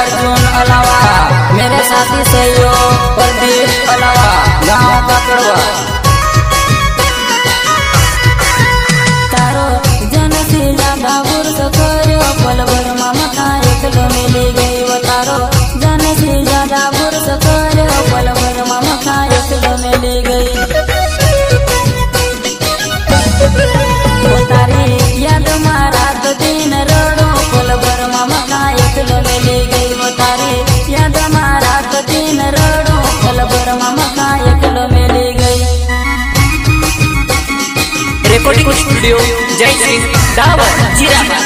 अर्जुन अलावा मेरे साथी सहयोग प्रदीप अलावा गाँव का कड़वा। तारो जन से ज्यादा बुर्स करो पल भर मामा का एकलो मिली गई वो। तारो जन से ज्यादा बुर्स करो पल भर मामा का एकलो मिली गई वो। तारी याद मारा तो दिन रोडो पल भर मामा का एकलो मिली गई वो। तारी याद मारा तो दिन रोडो पल भर मामा का एकलो मिली गई। रिकॉर्डिंग स्टूडियो जय श्री दावर जीरा।